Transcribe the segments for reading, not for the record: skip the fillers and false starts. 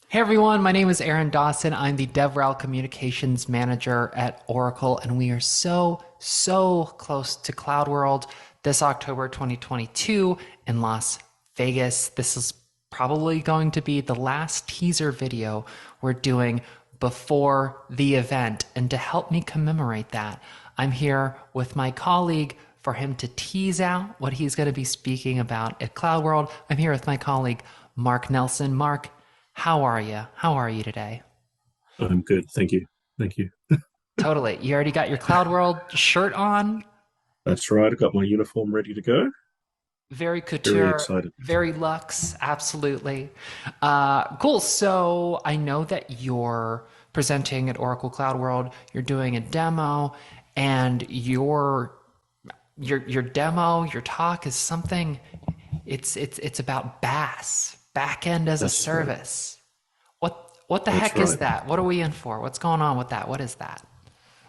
Hey everyone, my name is Aaron Dawson. I'm the DevRel Communications Manager at Oracle, and we are so close to CloudWorld this October 2022 in Las Vegas. This is probably going to be the last teaser video we're doing before the event. And to help me commemorate that, I'm here with my colleague for him to tease out what he's going to be speaking about at CloudWorld. I'm here with my colleague, Mark Nelson. Mark, how are you? How are you today? I'm good. Thank you. Thank you. Totally. You already got your CloudWorld shirt on? That's right. I got my uniform ready to go. Very Very couture, excited. very luxe, absolutely. Cool. So I know that you're presenting at Oracle Cloud World. You're doing a demo, and your demo, your talk is something. It's about BaaS, Backend as a That's right. service. What the That's heck is right. that? What are we in for? What's going on with that? What is that?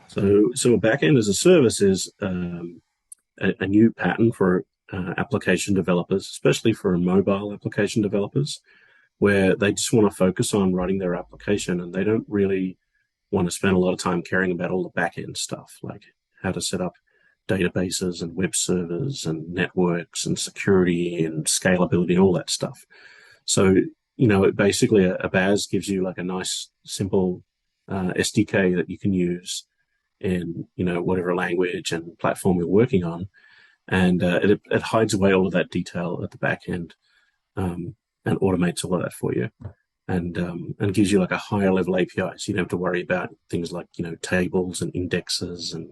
So a backend as a service is a new pattern for application developers, especially for mobile application developers, where they just want to focus on writing their application and they don't really want to spend a lot of time caring about all the backend stuff, like how to set up databases and web servers and networks and security and scalability and all that stuff. So, basically a BaaS gives you like a nice, simple SDK that you can use in, whatever language and platform you're working on. And it hides away all of that detail at the back end, and automates all of that for you. And gives you like a higher level API. So you don't have to worry about things like, tables and indexes and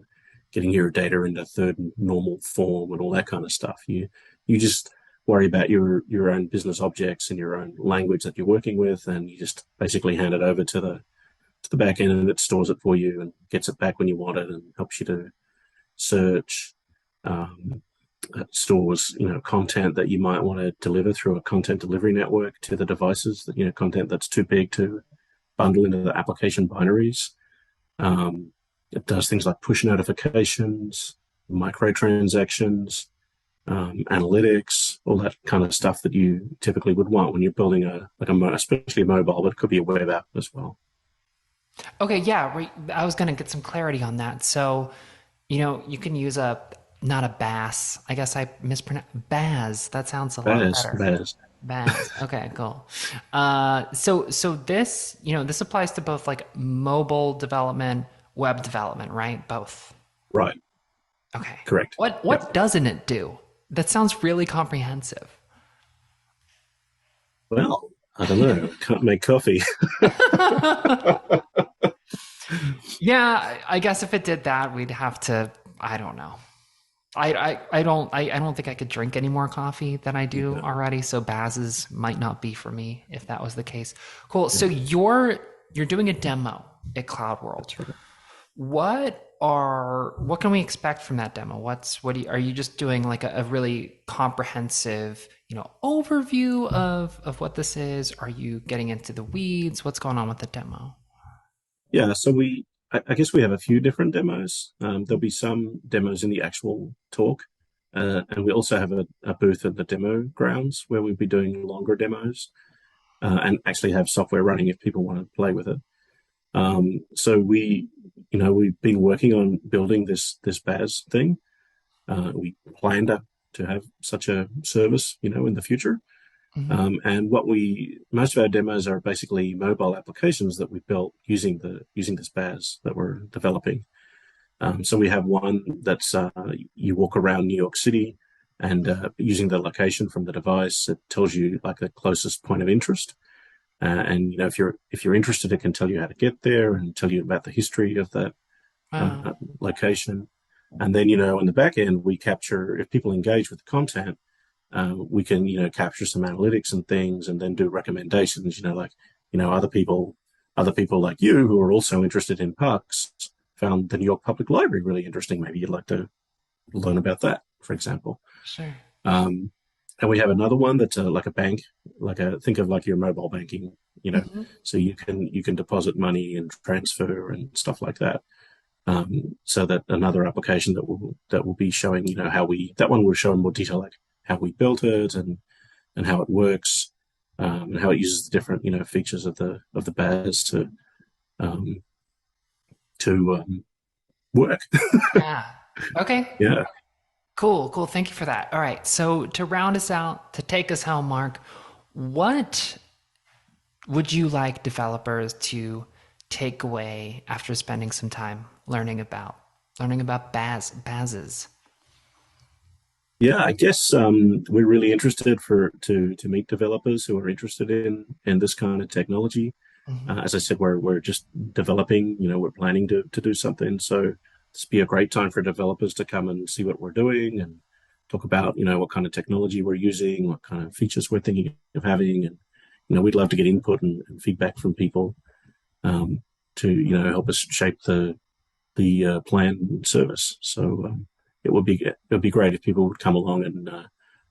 getting your data into third normal form and all that kind of stuff. You just worry about your own business objects and your own language that you're working with, and you just basically hand it over to the back end, and it stores it for you and gets it back when you want it, and helps you to search. Um, it stores content that you might want to deliver through a content delivery network to the devices. That content that's too big to bundle into the application binaries. Um, it does things like push notifications, microtransactions, analytics, all that kind of stuff that you typically would want when you're building especially a mobile, but it could be a web app as well. Okay, yeah, I was gonna get some clarity on that. So, you can use a not a bass. I guess I mispronounced BaaS. That sounds a lot BaaS, better. BaaS, BaaS. Okay, cool. So this, this applies to both like mobile development, web development, right? Both. right, Okay. correct. Yep. What doesn't it do? That sounds really comprehensive. Well, I don't know. Can't make coffee. Yeah, I guess if it did that, we'd have to. I don't know. I don't think I could drink any more coffee than I do Yeah, already. So Baz's might not be for me if that was the case. Cool. So yeah, you're doing a demo at CloudWorld. that's right. What can we expect from that demo? Are you just doing like a really comprehensive, overview of what this is? Are you getting into the weeds? What's going on with the demo? Yeah, so I guess we have a few different demos. There'll be some demos in the actual talk, and we also have a booth at the demo grounds where we'll be doing longer demos, and actually have software running if people want to play with it. So we've been working on building this BaaS thing. We plan to have such a service, in the future. Mhm. And most of our demos are basically mobile applications that we built using this BaaS that we're developing. So we have one that's you walk around New York City, and using the location from the device, it tells you like the closest point of interest. And if you're interested, it can tell you how to get there and tell you about the history of that Wow. location. And then in the back end, we capture if people engage with the content, we can capture some analytics and things, and then do recommendations. Like other people like you who are also interested in parks found the New York Public Library really interesting. Maybe you'd like to learn about that, for example. Sure. Um, and we have another one that's like a bank, think of like your mobile banking, Mhm. so you can deposit money and transfer and stuff like that. So that another application that will be showing, how we that one will show in more detail, like how we built it and how it works. and how it uses the different features of the BaaS um, to work. Yeah. Okay. Yeah. Cool. Cool. Thank you for that. All right. So to round us out, to take us home, Mark, what would you like developers to take away after spending some time learning about BaaSes? Yeah, I guess we're really interested to meet developers who are interested in this kind of technology. Mhm. As I said, we're just developing. We're planning to do something. So this would be a great time for developers to come and see what we're doing and talk about what kind of technology we're using, what kind of features we're thinking of having, and we'd love to get input and feedback from people um, to help us shape the plan and service. So it would be great if people would come along and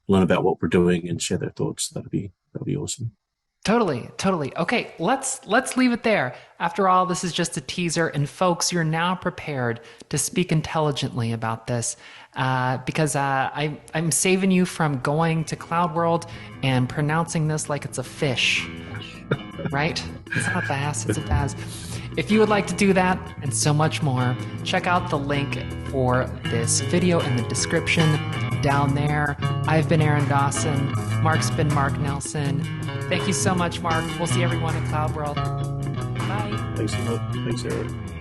learn about what we're doing and share their thoughts. That'd be awesome. Totally, totally. Okay, let's leave it there. After all, this is just a teaser, and folks, you're now prepared to speak intelligently about this because I'm saving you from going to CloudWorld and pronouncing this like it's a fish, right? It's not bass, it's a BaaS. If you would like to do that and so much more, check out the link for this video in the description down there. I've been Aaron Dawson. Mark's been Mark Nelson. Thank you so much, Mark. We'll see everyone at CloudWorld. Bye. Thanks a lot. Thanks, Aaron.